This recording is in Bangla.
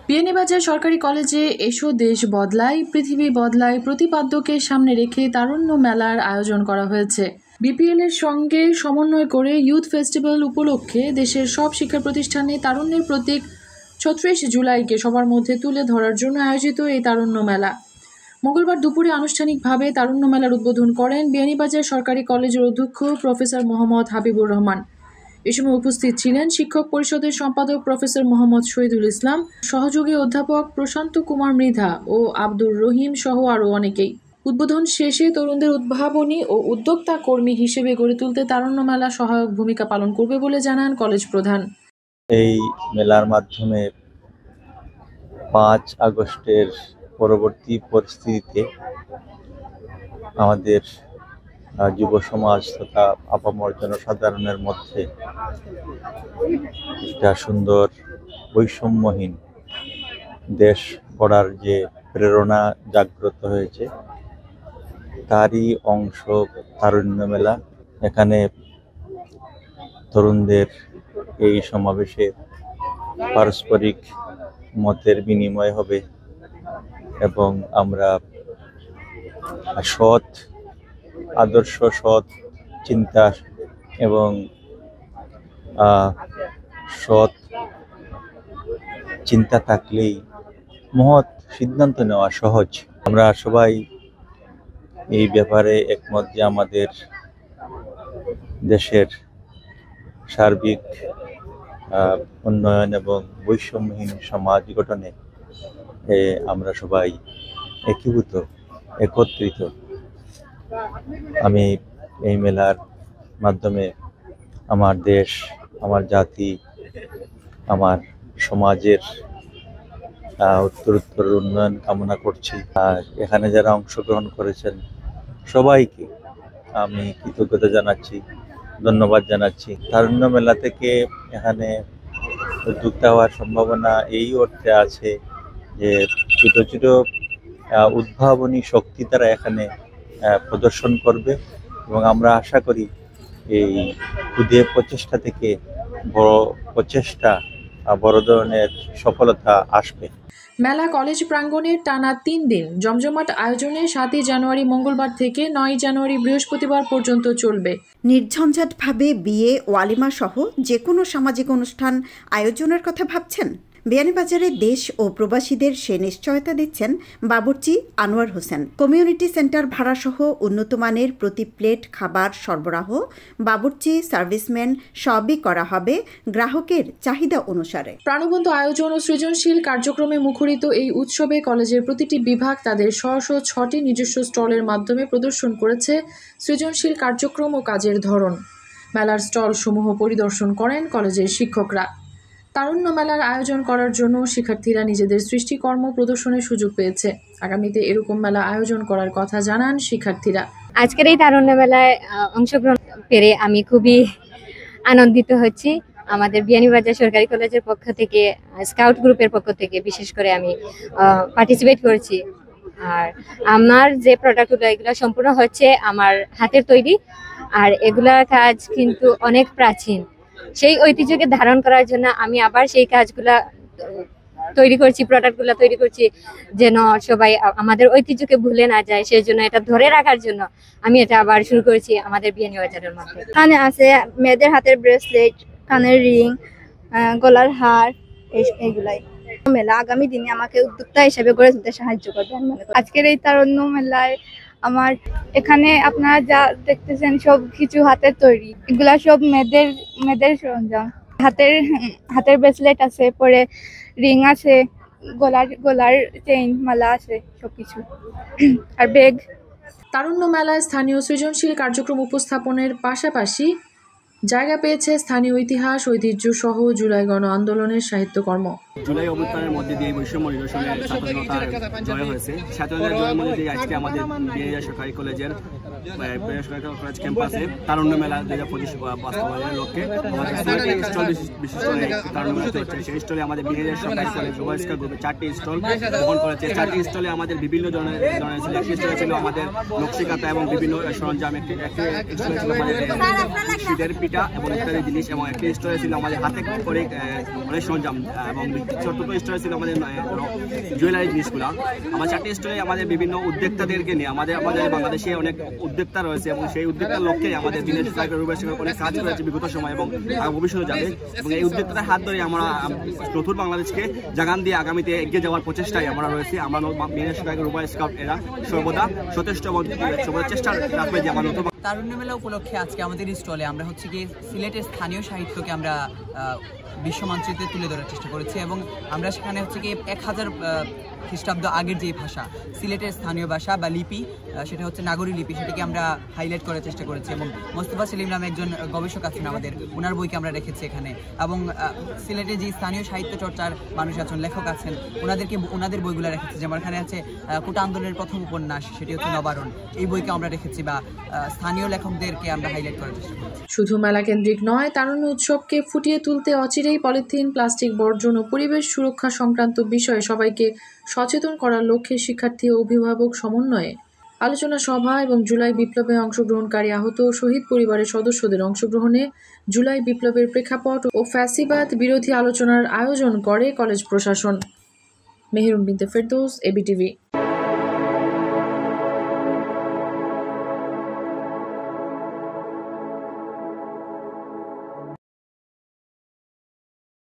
বিয়ানীবাজার সরকারি কলেজে এসো দেশ বদলায় পৃথিবী বদলায় প্রতিপাদ্যকে সামনে রেখে তারুণ্য মেলার আয়োজন করা হয়েছে। বিপিএল এর সঙ্গে সমন্বয় করে ইউথ ফেস্টিভ্যাল উপলক্ষে দেশের সব শিক্ষা প্রতিষ্ঠানে তারুণ্যের প্রতীক ৩৬ জুলাইকে সবার মধ্যে তুলে ধরার জন্য আয়োজিত এই তারুণ্য মেলা। মঙ্গলবার দুপুরে আনুষ্ঠানিকভাবে তারুণ্য মেলার উদ্বোধন করেন বিয়ানীবাজার সরকারি কলেজের অধ্যক্ষ প্রফেসর মোহাম্মদ হাবিবুর রহমান। এ সময় উপস্থিত ছিলেন শিক্ষক পরিষদের সম্পাদক প্রফেসর মোহাম্মদ শহীদুল ইসলাম, সহযোগী অধ্যাপক প্রশান্ত কুমার মৃধা ও আব্দুর রহিম সহ আরও অনেকেই। উদ্বোধন শেষে তরুণদের উদ্ভাবনী ও উদ্যোক্তা কর্মী হিসেবে গড়ে তুলতে তারুণ্য মেলা সহায়ক ভূমিকা পালন করবে বলে জানান কলেজ প্রধান। এই মেলার মাধ্যমে 5 আগস্টের পরবর্তী পরিস্থিতিতে আমাদের যুব সমাজ তথা আপামর জনসাধারণের মধ্যে একটা সুন্দর বৈষম্যহীন দেশ গড়ার যে প্রেরণা জাগ্রত হয়েছে তারই অংশ তারুণ্য মেলা। এখানে তরুণদের এই সমাবেশে পারস্পরিক মতের বিনিময় হবে এবং আমরা সৎ আদর্শ, সৎ চিন্তা এবং সৎ চিন্তা থাকলেই মহৎ সিদ্ধান্ত নেওয়া সহজ। আমরা সবাই এই ব্যাপারে একমত যে আমাদের দেশের সার্বিক উন্নয়ন এবং বৈষম্যহীন সমাজ গঠনে আমরা সবাই একীভূত, একত্রিত। আমি এই মেলার মাধ্যমে আমার দেশ, আমার জাতি, আমার সমাজের উত্তরোত্তর উন্নয়ন কামনা করছি। আর এখানে যারা অংশগ্রহণ করেছেন সবাইকে আমি কৃতজ্ঞতা জানাচ্ছি, ধন্যবাদ জানাচ্ছি। তারুণ্য মেলা থেকে এখানে উদ্যোক্তা হওয়ার সম্ভাবনা এই অর্থে আছে যে ছোট ছোট উদ্ভাবনী শক্তি তারা এখানে প্রদর্শন করবে এবং আমরা আশা করি এই ক্ষুদে প্রচেষ্টা থেকে বড় প্রচেষ্টা, বড় ধরনের সফলতা আসবে। মেলা কলেজ প্রাঙ্গণের টানা 3 দিন জমজমাট আয়োজনে 7 জানুয়ারি মঙ্গলবার থেকে 9 জানুয়ারি বৃহস্পতিবার পর্যন্ত চলবে। নির্ঝঞ্ঝাটভাবে বিয়ে, ওয়ালিমা সহ যে কোনো সামাজিক অনুষ্ঠান আয়োজনের কথা ভাবছেন? বিয়ানীবাজারে দেশ ও প্রবাসীদের সে নিশ্চয়তা দিচ্ছেন বাবুর্চি আনোয়ার হোসেন। কমিউনিটি সেন্টার ভাড়াসহ উন্নত মানের প্রতি প্লেট খাবার সরবরাহ, বাবুর্চি, সার্ভিসম্যান সবই করা হবে গ্রাহকের চাহিদা অনুসারে। প্রাণবন্ত আয়োজন ও সৃজনশীল কার্যক্রমে মুখরিত এই উৎসবে কলেজের প্রতিটি বিভাগ তাদের স্ব 6টি নিজস্ব স্টলের মাধ্যমে প্রদর্শন করেছে সৃজনশীল কার্যক্রম ও কাজের ধরন। মেলার স্টল সমূহ পরিদর্শন করেন কলেজের শিক্ষকরা। তারুণ্য মেলার আয়োজন করার জন্য শিক্ষার্থীরা নিজেদের সৃষ্টিকর্ম প্রদর্শনের সুযোগ পেয়েছে। আগামীতে এরকম মেলা আয়োজন করার কথা জানান শিক্ষার্থীরা। আজকের এই তারুণ্য মেলায় অংশগ্রহণ পেরে আমি খুবই আনন্দিত হচ্ছি। আমাদের বিয়ানীবাজার সরকারি কলেজের পক্ষ থেকে, স্কাউট গ্রুপের পক্ষ থেকে বিশেষ করে আমি পার্টিসিপেট করেছি। আর আমার যে প্রোডাক্টগুলো এগুলো সম্পূর্ণ হচ্ছে আমার হাতের তৈরি, আর এগুলার কাজ কিন্তু অনেক প্রাচীন। সেই ঐতিহ্যকে ধারণ করার জন্য আমি আবার সেই কাজগুলা তৈরি করছি, প্রোডাক্টগুলো তৈরি করছি, যেন সবাই আমাদের ঐতিহ্যকে ভুলে না যায়। সেই জন্য এটা ধরে রাখার জন্য আমি এটা আবার শুরু করেছি আমাদের বিয়ানীবাজারের মধ্যে। এখানে আছে মেয়েদের হাতের ব্রেসলেট, কানের রিং, গলার হার, এইগুলাই। মেলা আগামী দিনে আমাকে উদ্যোক্তা হিসেবে গড়ে তুলতে সাহায্য করবে। আজকের এই তারুণ্য মেলায় আমার এখানে আপনারা যা দেখতেছেন সব কিছু হাতের তৈরি, এগুলা সব মেয়েদের সরঞ্জাম। হাতের ব্রেসলেট আছে, পরে রিং আছে, গলার চেইন, মালা আছে, সবকিছু, আর ব্যাগ। তারুণ্য মেলায় স্থানীয় সৃজনশীল কার্যক্রম উপস্থাপনের পাশাপাশি জায়গা পেয়েছে স্থানীয় ইতিহাস, ঐতিহ্য সহ জুলাই গণ আন্দোলনের সাহিত্যকর্ম। জুলাই অভ্যুত্থানের মধ্যে দিয়ে বৈষম্য নিরসনে ছাত্র জনতার জয় হয়েছে। ছাত্রদের জয়ের মধ্যে দিয়ে আজকে আমাদের বিয়ানীবাজার সরকারি কলেজের কলেজ ক্যাম্পাসে তারুণ্য মেলা 2025 বাস্তবায়নের লক্ষ্যে আমাদের স্টল বিশেষ করে তারুণ্য মেলা হচ্ছে। সেই স্টলে আমাদের বিয়ানীবাজার সরকারি কলেজ যুবস্কার গ্রুপে 4টি স্টল বহন করেছে। 4টি স্টলে আমাদের বিভিন্ন ধরনের ছিল। একটি স্টলে ছিল আমাদের নকশিকাতা এবং বিভিন্ন সরঞ্জাম, একটি স্টলে ছিল আমাদের ঈদের পিঠা এবং ইত্যাদি জিনিস, এবং একটি স্টোরে ছিল আমাদের হাতে করে অনেক সরঞ্জাম, এবং ছোট্ট স্টোরে ছিল আমাদের জুয়েলারি জিনিসগুলো। আমার 4টি স্টোরে আমাদের বিভিন্ন উদ্যোক্তাদেরকে নিয়ে আমাদের বাংলাদেশে অনেক উদ্যোক্তা রয়েছে, এবং সেই উদ্যোক্তার লক্ষ্যে আমাদের দিনের অনেক কাজ করেছে বিগত সময় এবং ভবিষ্যতে যাবে। এবং এই উদ্যোক্তাদের হাত ধরে আমরা নতুন বাংলাদেশকে জাগান দিয়ে আগামীতে এগিয়ে যাওয়ার প্রচেষ্টায় আমরা রয়েছি। আমরা রূপা স্কাউট এরা সর্বদা সচেষ্ট এবং সর্বদা চেষ্টা রাখবে যে আমার নতুন তারুণ্য মেলা উপলক্ষে আজকে আমাদের স্টলে আমরা হচ্ছে কি সিলেটের স্থানীয় সাহিত্যকে আমরা বিশ্ব মানচিত্রে তুলে ধরার চেষ্টা করেছি, এবং আমরা সেখানে হচ্ছে কি 1000 খ্রিস্টাব্দ আগের যে ভাষা সিলেটের স্থানীয় ভাষা বা লিপি, সেটা হচ্ছে নাগরী লিপি, সেটাকে আমরা হাইলাইট করার চেষ্টা করেছি। এবং মোস্তফা সেলিম নামে একজন গবেষক আছেন আমাদের, ওনার বইকে আমরা রেখেছি এখানে। এবং সিলেটে যে স্থানীয় সাহিত্য চর্চার মানুষ আছেন, লেখক আছেন, ওনাদের বইগুলো রেখেছি। যেমন এখানে আছে কোটা আন্দোলনের প্রথম উপন্যাস, সেটি হচ্ছে নবারণ, এই বইকে আমরা রেখেছি, বা স্থানীয় লেখকদেরকে আমরা হাইলাইট করার চেষ্টা করছি। শুধু মেলা কেন্দ্রিক নয়, তারুণ্য উৎসবকে ফুটিয়ে তুলতে অচিরেই পলিথিন, প্লাস্টিক বর্জন ও পরিবেশ সুরক্ষা সংক্রান্ত বিষয়ে সবাইকে সচেতন করার লক্ষ্যে শিক্ষার্থী ও অভিভাবক সমন্বয়ে আলোচনা সভা এবং জুলাই বিপ্লবে অংশগ্রহণকারী আহত ও শহীদ পরিবারের সদস্যদের অংশগ্রহণে জুলাই বিপ্লবের প্রেক্ষাপট ও ফ্যাসিবাদ বিরোধী আলোচনার আয়োজন করে কলেজ প্রশাসন। মেহেরুন বিনতে ফেরদৌস, এবিটিভি।